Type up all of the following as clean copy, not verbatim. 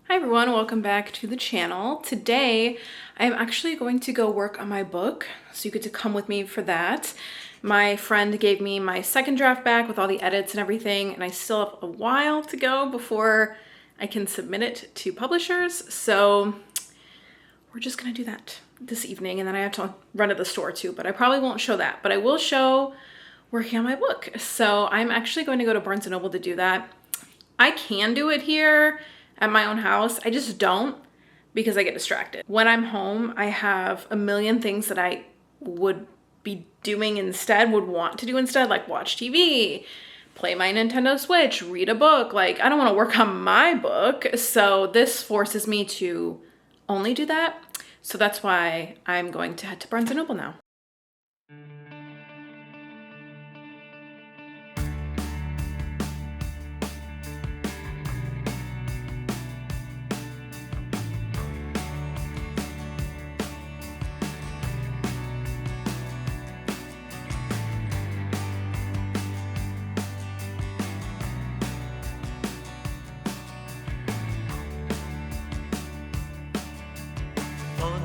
Hi everyone, welcome back to the channel. Today, I'm actually going to go work on my book, so you get to come with me for that. My friend gave me my second draft back with all the edits and everything, and I still have a while to go before I can submit it to publishers, so we're just gonna do that this evening, and then I have to run to the store too, but I probably won't show that, but I will show working on my book. So I'm actually going to go to Barnes & Noble to do that. I can do it here at my own house. I just don't because I get distracted. When I'm home, I have a million things that I would be doing instead, would want to do instead, like watch TV, play my Nintendo Switch, read a book. Like, I don't want to work on my book. So this forces me to only do that. So that's why I'm going to head to Barnes & Noble now.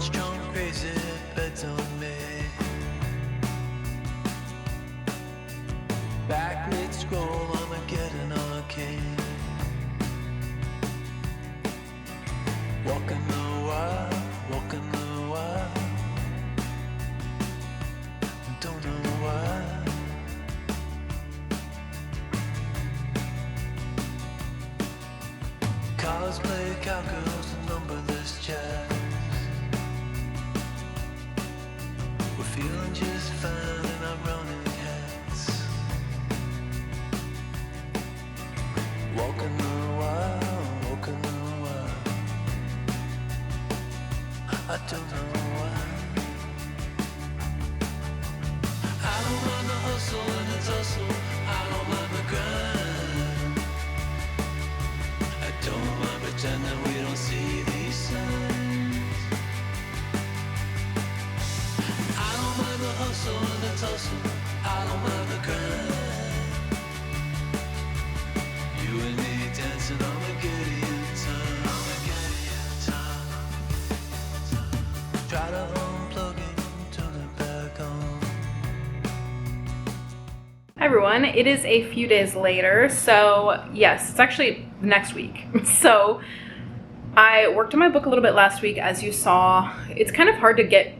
Strong, crazy bets on me. Back mid scroll, I'ma get an arcade. Walking the wild, walking the wild. Don't know why. Cosplay cowgirls and numberless chats. Feeling just fine in ironic hats. Walking the wild, walking the wild. I don't know why. I don't mind the hustle and the tussle. I don't mind the grind. I don't mind pretending we don't see these signs. The hustle and the tussle, I don't mind the grind. You and me dancing on a Gideon time. Try to unplug it, turn it back on. Hi everyone, it is a few days later, so yes, it's actually next week. So I worked on my book a little bit last week, as you saw. It's kind of hard to get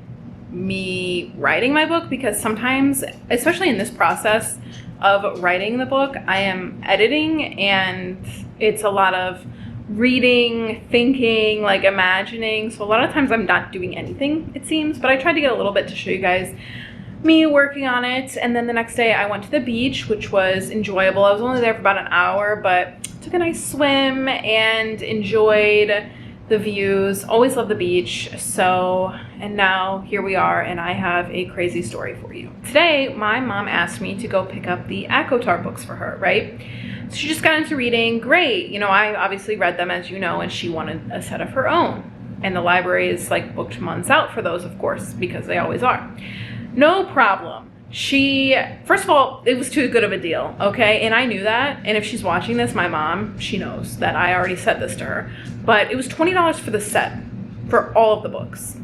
me writing my book because sometimes, especially in this process of writing the book, I am editing and it's a lot of reading, thinking, like imagining. So a lot of times I'm not doing anything, it seems, but I tried to get a little bit to show you guys me working on it. And then the next day I went to the beach, which was enjoyable. I was only there for about an hour, but took a nice swim and enjoyed the views. Always love the beach. So, and now here we are, and I have a crazy story for you. Today, my mom asked me to go pick up the ACOTAR books for her, right? So she just got into reading. Great. You know, I obviously read them, as you know, and she wanted a set of her own. And the library is like booked months out for those, of course, because they always are. No problem. She, first of all, it was too good of a deal, okay? And I knew that. And if she's watching this, my mom, she knows that I already said this to her. But it was $20 for the set, for all of the books.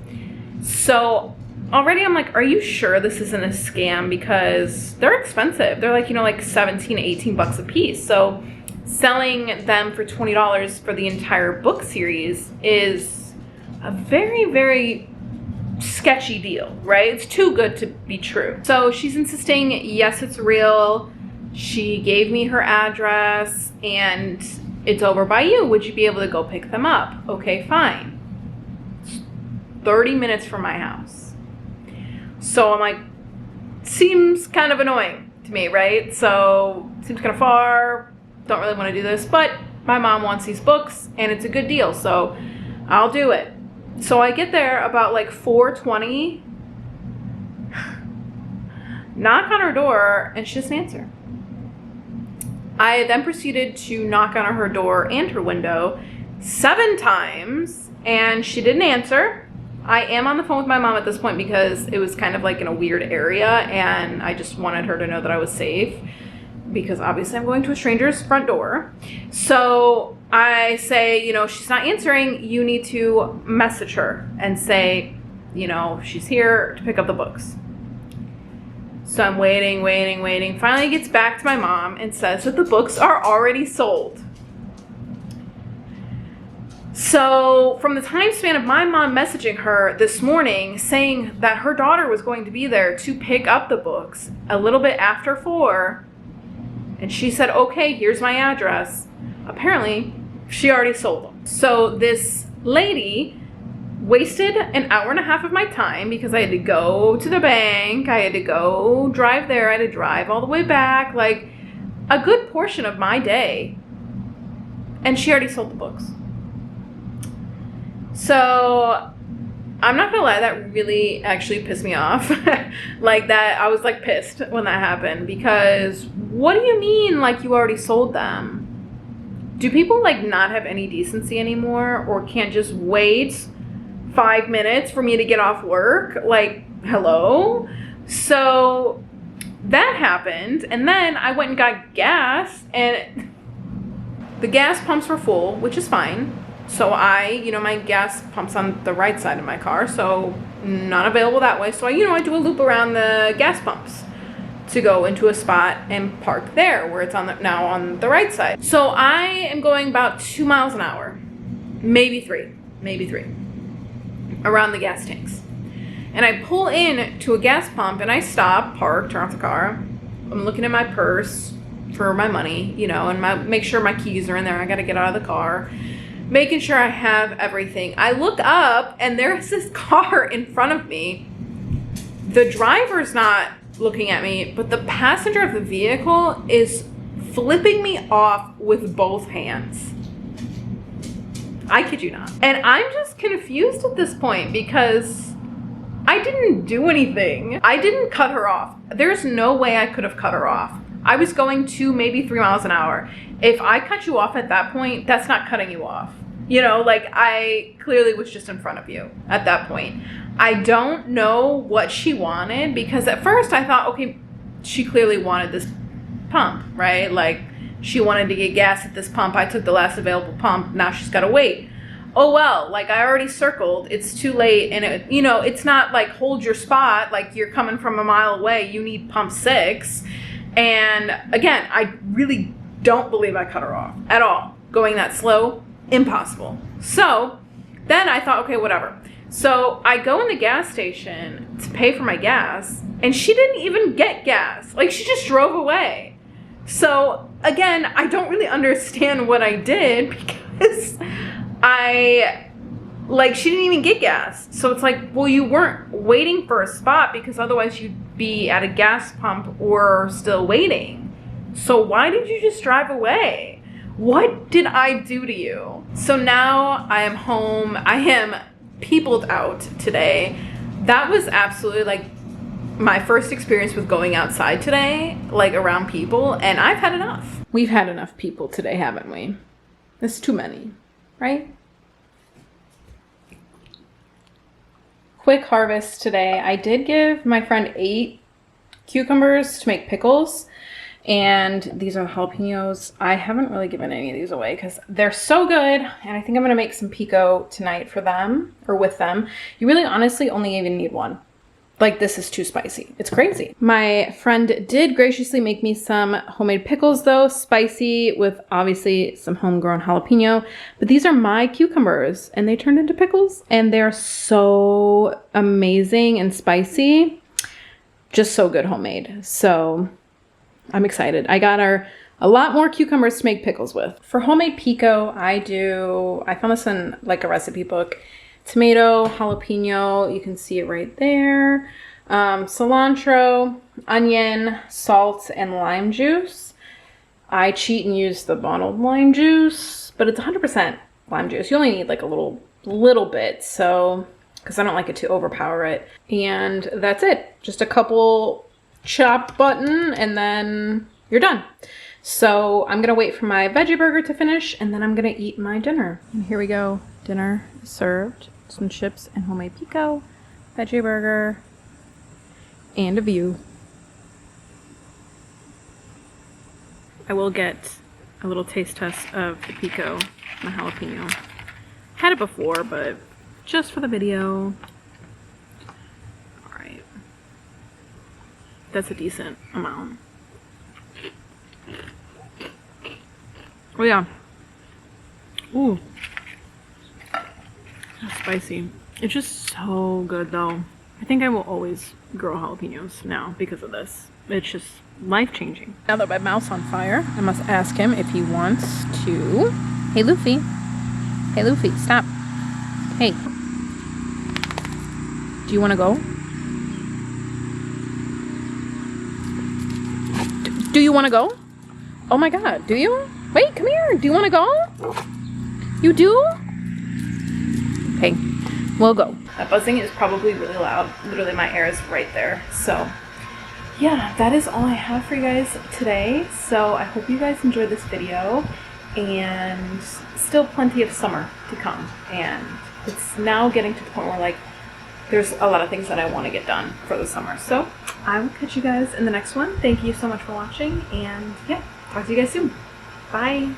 So already I'm like, are you sure this isn't a scam? Because they're expensive. They're like, you know, like 17, 18 bucks a piece. So selling them for $20 for the entire book series is a very, very sketchy deal, right? It's too good to be true. So she's insisting, yes, it's real. She gave me her address and it's over by you. Would you be able to go pick them up? Okay, fine. It's 30 minutes from my house. So I'm like, seems kind of annoying to me, right? So seems kind of far. Don't really want to do this, but my mom wants these books and it's a good deal. So I'll do it. So I get there about like 4:20, knock on her door, and she doesn't answer. I then proceeded to knock on her door and her window 7 times, and she didn't answer. I am on the phone with my mom at this point because it was kind of like in a weird area, and I just wanted her to know that I was safe. because obviously I'm going to a stranger's front door. So I say, she's not answering. You need to message her and say, she's here to pick up the books. So I'm waiting. Finally gets back to my mom and says that the books are already sold. So from the time span of my mom messaging her this morning saying that her daughter was going to be there to pick up the books a little bit after 4, and she said, okay, here's my address. Apparently, she already sold them. So this lady wasted an hour and a half of my time because I had to go to the bank. I had to go drive there. I had to drive all the way back, like a good portion of my day. And she already sold the books. So I'm not gonna lie, that really actually pissed me off. Like that, I was like pissed when that happened, because what do you mean like you already sold them? Do people like not have any decency anymore, or can't just wait 5 minutes for me to get off work? Like, hello? So that happened, and then I went and got gas, and the gas pumps were full, which is fine. So my gas pump's on the right side of my car, so not available that way. So I do a loop around the gas pumps to go into a spot and park there where it's now on the right side. So I am going about 2 miles an hour, maybe three, around the gas tanks. And I pull in to a gas pump and I stop, park, turn off the car. I'm looking at my purse for my money, and make sure my keys are in there. I got to get out of the car. Making sure I have everything. I look up and there's this car in front of me. The driver's not looking at me, but the passenger of the vehicle is flipping me off with both hands. I kid you not. And I'm just confused at this point because I didn't do anything. I didn't cut her off. There's no way I could have cut her off. I was going 2, maybe 3 miles an hour. If I cut you off at that point, that's not cutting you off. I clearly was just in front of you at that point. I don't know what she wanted, because at first I thought, okay, she clearly wanted this pump, right? Like, she wanted to get gas at this pump. I took the last available pump. Now she's got to wait. Oh, well, like I already circled. It's too late. And, it's not like hold your spot. Like you're coming from a mile away. You need pump 6. And again, I really don't believe I cut her off at all. Going that slow, impossible. So then I thought, okay, whatever. So I go in the gas station to pay for my gas, and she didn't even get gas. Like, she just drove away. So again, I don't really understand what I did, because she didn't even get gas. So it's like, well, you weren't waiting for a spot, because otherwise you'd be at a gas pump or still waiting. So why did you just drive away? What did I do to you? So now I am home. I am peopled out today. That was absolutely like my first experience with going outside today, like around people, and I've had enough. We've had enough people today, haven't we? It's too many, right? Quick harvest today. I did give my friend 8 cucumbers to make pickles, and these are jalapenos. I haven't really given any of these away because they're so good, and I think I'm gonna make some pico tonight for them, or with them. You really honestly only even need one. Like, this is too spicy. It's crazy. My friend did graciously make me some homemade pickles though, spicy with obviously some homegrown jalapeno. But these are my cucumbers and they turned into pickles, and they're so amazing and spicy. Just so good homemade. So I'm excited. I got her a lot more cucumbers to make pickles with. For homemade pico, I found this in like a recipe book. Tomato, jalapeno, you can see it right there. Cilantro, onion, salt, and lime juice. I cheat and use the bottled lime juice, but it's 100% lime juice. You only need like a little bit, so, because I don't like it to overpower it. And that's it. Just a couple chop button, and then you're done. So I'm gonna wait for my veggie burger to finish, and then I'm gonna eat my dinner. And here we go. Dinner is served. Some chips and homemade pico, veggie burger, and a view. I will get a little taste test of the Pico, my jalapeno. Had it before, but just for the video. Alright. That's a decent amount. Oh yeah. Ooh. That's spicy. It's just so good though. I think I will always grow jalapenos now because of this. It's just life-changing. Now that my mouth's on fire, I must ask him if he wants to... Hey Luffy. Hey Luffy, stop. Hey. Do you want to go? Do you want to go? Oh my god, do you? Wait, come here. Do you want to go? You do? Okay, we'll go. That buzzing is probably really loud. Literally, my air is right there. So, yeah, that is all I have for you guys today. So, I hope you guys enjoyed this video. And still plenty of summer to come. And it's now getting to the point where, like, there's a lot of things that I want to get done for the summer. So, I will catch you guys in the next one. Thank you so much for watching. And, yeah, talk to you guys soon. Bye.